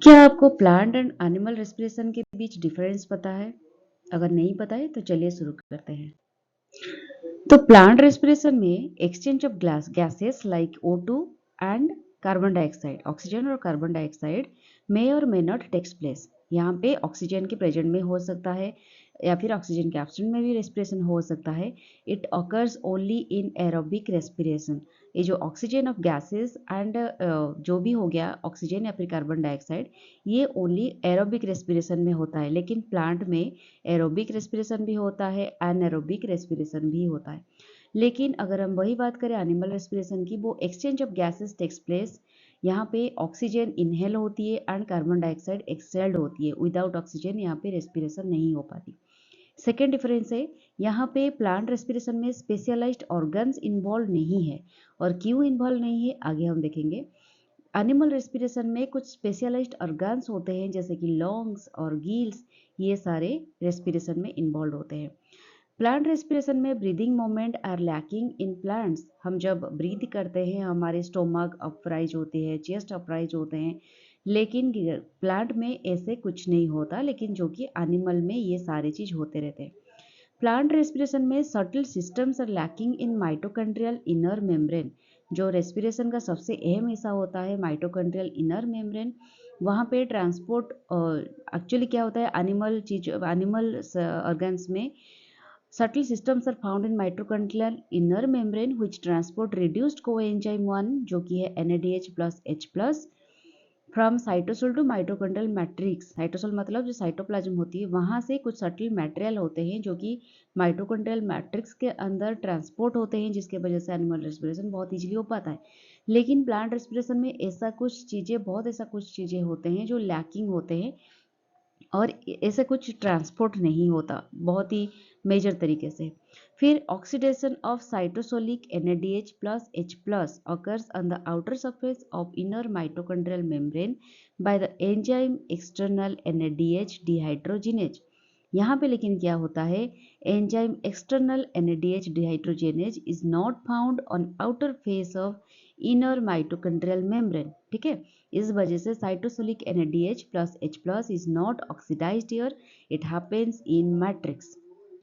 क्या आपको plant and animal respiration के बीच डिफरेंस पता है? अगर नहीं पता है तो चलिए शुरू करते हैं। तो प्लांट रेस्पिरेशन में exchange of gases like O2 and carbon dioxide, oxygen और कार्बन डाइऑक्साइड मे और मे नॉट टेक्स प्लेस। यहाँ पे ऑक्सीजन के प्रेजेंट में हो सकता है या फिर ऑक्सीजन के एब्सेंट में भी रेस्पिरेशन हो सकता है। It occurs only in aerobic respiration. ये जो ऑक्सीजन ऑफ गैसेस एंड जो भी हो गया ऑक्सीजन या फिर कार्बन डाइऑक्साइड, ये ओनली एरोबिक रेस्पिरेशन में होता है। लेकिन प्लांट में एरोबिक रेस्पिरेशन भी होता है, एनएरोबिक रेस्पिरेशन भी होता है। लेकिन अगर हम वही बात करें एनिमल रेस्पिरेशन की, वो exchange of gases takes place. यहाँ पे ऑक्सीजन इनहेल होती है एंड कार्बन डाइऑक्साइड एक्सहेल्ड होती है। विदाउट ऑक्सीजन यहाँ पे रेस्पिरेशन नहीं हो पाती। सेकेंड डिफरेंस है, यहाँ पे प्लांट रेस्पिरेशन में स्पेशलाइज्ड ऑर्गन्स इन्वॉल्व नहीं है। और क्यों इन्वॉल्व नहीं है आगे हम देखेंगे। एनिमल रेस्पिरेशन में कुछ स्पेशलाइज्ड ऑर्गन्स होते हैं जैसे कि लंग्स और गिल्स, ये सारे रेस्पिरेशन में इन्वॉल्व होते हैं। प्लांट रेस्पिरेशन में breathing moment are lacking in plants. हम जब ब्रीथ करते हैं हमारे स्टोमक अपराइज होते हैं, चेस्ट अपराइज होते हैं, लेकिन प्लांट में ऐसे कुछ नहीं होता, लेकिन जो कि एनिमल में ये सारे चीज होते रहते हैं। प्लांट रेस्पिरेशन में shuttle systems are lacking in mitochondrial inner membrane. जो रेस्पिरेशन का सबसे अहम हिस्सा होता है माइटोकॉन्ड्रियल इनर मेम्ब्रेन, वहाँ पे ट्रांसपोर्ट एक्चुअली क्या होता है एनिमल ऑर्गन्स में subtle systems are found in mitochondrial inner membrane which transport reduced coenzyme 1 जो कि है NADH plus H plus from cytosol to mitochondrial matrix. Cytosol मतलब जो साइटोप्लाज्म होती है वहां से कुछ सटल मटेरियल होते हैं जो कि माइटोकॉन्ड्रियल मैट्रिक्स के अंदर ट्रांसपोर्ट होते हैं, जिसके वजह से एनिमल रेस्पिरेशन बहुत इजीली हो पाता है। लेकिन प्लांट रेस्पिरेशन में ऐसा कुछ चीजें होते हैं जो लैकिंग होते हैं और ऐसे कुछ ट्रांसपोर्ट नहीं होता बहुत ही मेजर तरीके से। फिर oxidation of cytosolic NADH plus H plus occurs on the outer surface of inner mitochondrial membrane by the enzyme external NADH dehydrogenase। यहाँ पे लेकिन क्या होता है, enzyme external NADH dehydrogenase is not found on outer face of inner mitochondrial membrane. ठीक है, इस वजह से cytosolic NADH plus H plus is not oxidised here, it happens in matrix.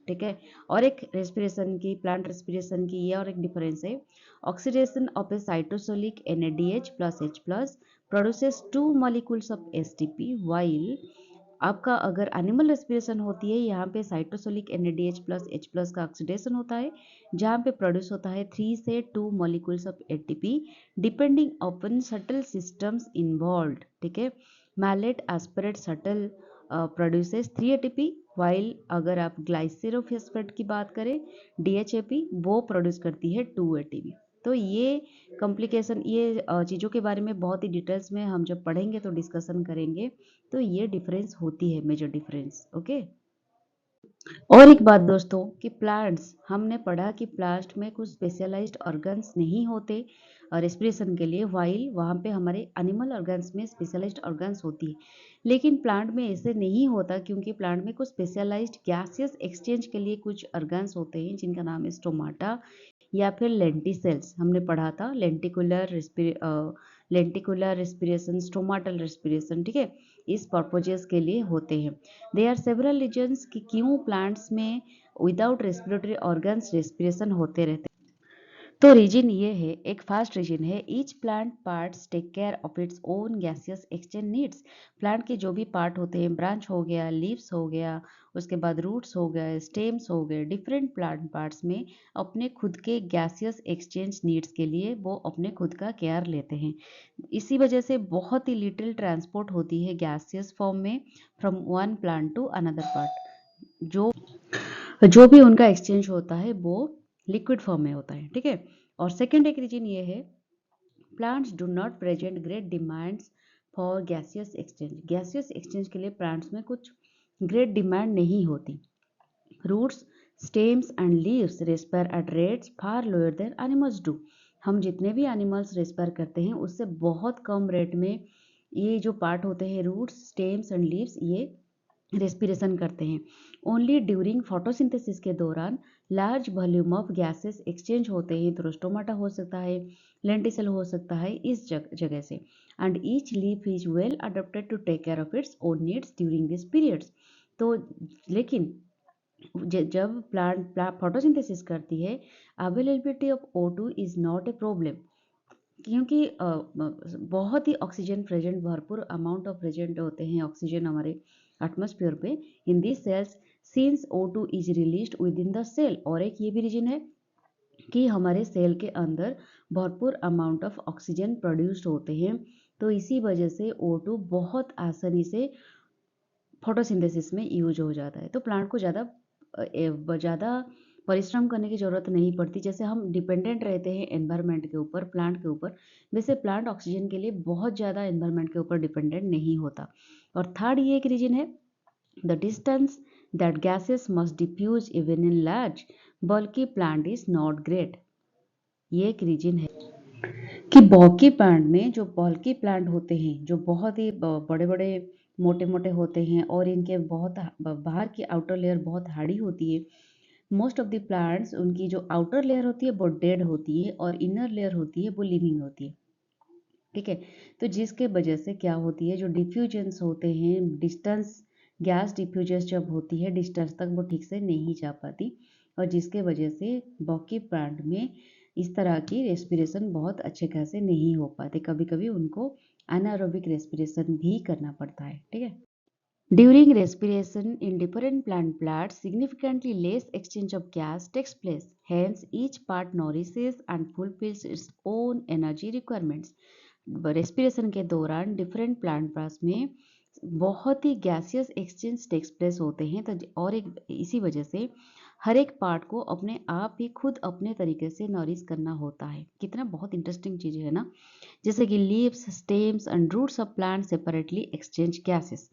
ठीक है, और एक रेस्पिरेशन की प्लांट रेस्पिरेशन की ये और एक डिफरेंस है। Oxidation of A cytosolic NADH plus H plus produces 2 molecules of STP while आपका अगर एनिमल रेस्पिरेशन होती है यहाँ पे cytosolic NADH plus H plus का ऑक्सीडेशन होता है, जहाँ पे प्रोड्यूस होता है 3 से 2 molecules of ATP depending upon shuttle systems involved. ठीक है, malate aspartate shuttle produces 3 ATP, while अगर आप ग्लाइसेरोफॉस्फेट की बात करें DHAP, वो प्रोड्यूस करती है 2 ATP। तो ये कॉम्प्लिकेशन, ये चीज़ों के बारे में बहुत ही डिटेल्स में हम जब पढ़ेंगे तो डिस्कशन करेंगे। तो ये डिफरेंस होती है, मेजर डिफरेंस। ओके, और एक बात दोस्तों कि प्लांट्स, हमने पढ़ा कि प्लांट में कुछ स्पेशलाइज्ड ऑर्गन्स नहीं होते रेस्पिरेशन के लिए, वाइल वहाँ पे हमारे एनिमल ऑर्गन्स में स्पेशलाइज्ड ऑर्गन्स होती है। लेकिन प्लांट में ऐसे नहीं होता क्योंकि प्लांट में कुछ स्पेशलाइज्ड गैसियस एक्सचेंज के लिए कुछ ऑर्गन्स होते हैं जिनका नाम है स्टोमाटा या फिर लेंटिसेल्स। हमने पढ़ा था लेंटिकुलर रेस्पिरेशन, स्टोमाटल रेस्पिरेशन। ठीक है, इस पर्पजेस के लिए होते हैं। दे आर सेवरल रीजन्स कि क्यों प्लांट्स में विदाउट रेस्पिरेटरी ऑर्गन्स रेस्पिरेशन होते रहते हैं। तो रीजन ये है, एक फास्ट रीजन है, each plant parts take care of its own gaseous exchange needs. Plant के जो भी पार्ट होते हैं, ब्रांच हो गया, लीव्स हो गया, उसके बाद रूट्स हो गए, स्टेम्स हो गए, डिफरेंट प्लांट पार्ट्स में अपने खुद के गैसियस एक्सचेंज नीड्स के लिए वो अपने खुद का केयर लेते हैं। इसी वजह से बहुत ही लिटिल ट्रांसपोर्ट होती है गैसियस फॉर्म में from one plant to another part. जो जो भी उनका एक्सचेंज होता है वो लिक्विड फॉर्म में होता है। ठीक है, और सेकेंड एक रीजन ये है, plants do not present great demands for gaseous exchange. Gaseous exchange के लिए प्लांट्स में कुछ ग्रेट डिमांड नहीं होती। Roots, stems and leaves respire at rates far lower than animals do. हम जितने भी एनिमल्स रेस्पायर करते हैं उससे बहुत कम रेट में ये जो पार्ट होते हैं रूट्स, स्टेम्स एंड लीव्स, ये रेस्पिरेशन करते हैं। ओनली ड्यूरिंग फोटोसिंथेसिस के दौरान large volume of gases exchange होते हैं, तो स्टोमाटा हो सकता है, लेंटिसल हो सकता है इस जगह से। And each leaf is well adopted to take care of its own needs during this periods. तो लेकिन जब प्लांट फोटोसिंथेसिस करती है, availability of O2 is not a problem, क्योंकि बहुत ही ऑक्सीजन प्रेजेंट, भरपूर अमाउंट ऑफ प्रेजेंट होते हैं ऑक्सीजन हमारे एटमॉस्फेयर पे in this cells, since O2 is released within the cell. और एक ये भी रीजन है कि हमारे सेल के अंदर भरपूर अमाउंट ऑफ ऑक्सीजन प्रोड्यूस्ड होते हैं, तो इसी वजह से O2 बहुत आसानी से फोटोसिंथेसिस में यूज हो जाता है। तो प्लांट को ज़्यादा परिश्रम करने की ज़रूरत नहीं पड़ती। जैसे हम डिपेंडेंट रहते हैं एनवायरनमेंट के ऊपर, प्लांट के ऊपर, वैसे प्लांट ऑक्सीजन के लिए बहुत ज़्यादा एनवायरनमेंट के ऊपर डिपेंडेंट नहीं होता। और थर्ड ये एक रीजन है, the distance that gases must diffuse even in large bulky plant is not great. ये एक रीजन है कि बल्की प्लांट में, जो बल्की प्लांट होते हैं, जो बहुत ही बड़े बड़े मोटे मोटे होते हैं और इनके बहुत बाहर की आउटर लेयर बहुत हार्डी होती है, मोस्ट ऑफ द प्लांट्स उनकी जो आउटर लेयर होती है वो डेड होती है और इनर लेयर होती है वो लिविंग होती है। ठीक है, तो जिसके वजह से क्या होती है, जो डिफ्यूजन्स होते हैं, डिस्टेंस, गैस डिफ्यूजन्स जब होती है डिस्टेंस तक वो ठीक से नहीं जा पाती, और जिसके वजह से बल्की प्लांट में इस तरह की रेस्पिरेशन बहुत अच्छे खासे नहीं हो पाते, कभी कभी उनको एनारोबिक रेस्पिरेशन भी करना पड़ता है। ठीक है, during respiration in different plants, significantly less exchange of gas takes place. Hence, each part nourishes and fulfills its own energy requirements. Respiration के दौरान डिफरेंट प्लांट पार्ट्स में बहुत ही गैसियस एक्सचेंज टेक्स प्लेस होते हैं, तो और एक इसी वजह से हर एक पार्ट को अपने आप ही खुद अपने तरीके से नॉरिश करना होता है। कितना बहुत इंटरेस्टिंग चीज़ है ना। जैसे कि leaves, stems and roots of plant separately exchange gases.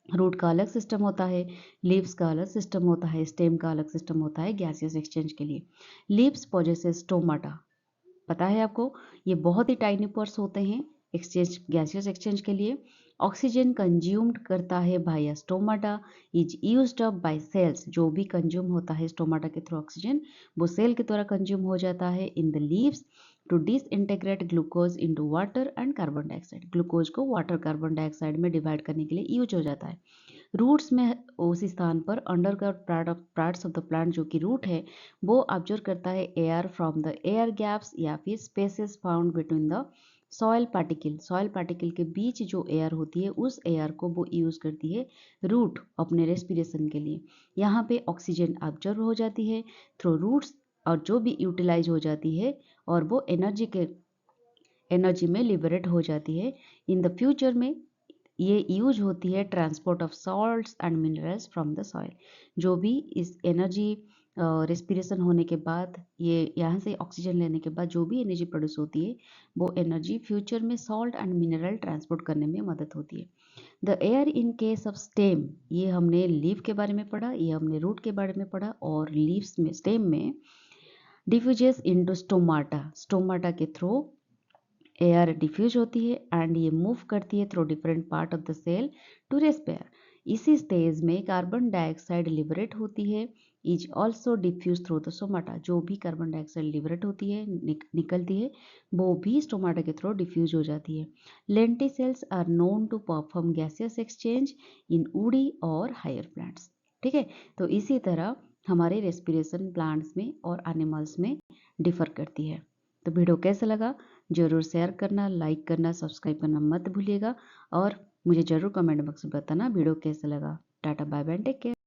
Root का अलग सिस्टम होता है, लीव्स का अलग सिस्टम होता है, स्टेम का अलग सिस्टम होता है गैसियस एक्सचेंज के लिए। लीव्स पोजेसेस स्टोमाटा, पता है आपको, ये बहुत ही टाइनी पोर्स होते हैं एक्सचेंज, गैसियस एक्सचेंज के लिए। ऑक्सीजन कंज्यूम्ड करता है by stomata is used up by cells, जो भी कंज्यूम होता है स्टोमाटा के थ्रू ऑक्सीजन वो सेल के द्वारा कंज्यूम हो जाता है in the leaves to disintegrate glucose into water and carbon dioxide. Glucose को वाटर कार्बन डाइऑक्साइड में डिवाइड करने के लिए यूज हो जाता है। रूट्स में उस स्थान पर underground parts of the plant जो कि रूट है वो ऑब्जर्व करता है air from the air gaps या फिर spaces found between the soil particle. Soil particle के बीच जो एयर होती है उस एयर को वो यूज करती है रूट अपने रेस्पिरेशन के लिए। यहाँ पे ऑक्सीजन ऑब्जर्व हो जाती है थ्रू रूट्स और जो भी यूटिलाइज हो जाती है और वो एनर्जी में लिबरेट हो जाती है। इन द फ्यूचर में ये यूज होती है transport of salts and minerals from the soil. जो भी इस एनर्जी रेस्पिरेशन होने के बाद, ये यहाँ से ऑक्सीजन लेने के बाद जो भी एनर्जी प्रोड्यूस होती है वो एनर्जी फ्यूचर में सॉल्ट एंड मिनरल ट्रांसपोर्ट करने में मदद होती है। The air in case of stem, ये हमने लीफ के बारे में पढ़ा, ये हमने रूट के बारे में पढ़ा, और लीव्स में, स्टेम में डिफ्यूजेस इनटू स्टोमाटा, स्टोमाटा के थ्रू एयर डिफ्यूज होती है एंड ये मूव करती है through different part of the cell to respire. इसी स्टेज में कार्बन डाइऑक्साइड लिबरेट होती है, is also diffuse through the stomata. जो भी कार्बन डाइऑक्साइड लिबरेट होती है, निकलती है, वो भी स्टोमाटा के थ्रू डिफ्यूज हो जाती है। Lenticels are known to perform gaseous exchange in woody और हायर प्लांट्स। ठीक है, तो इसी तरह हमारे रेस्पिरेशन प्लांट्स में और एनिमल्स में डिफर करती है। तो वीडियो कैसा लगा जरूर शेयर करना, लाइक करना, सब्सक्राइब करना मत भूलिएगा, और मुझे जरूर कमेंट बॉक्स में बताना वीडियो कैसा लगा। Tata bye bye, take care.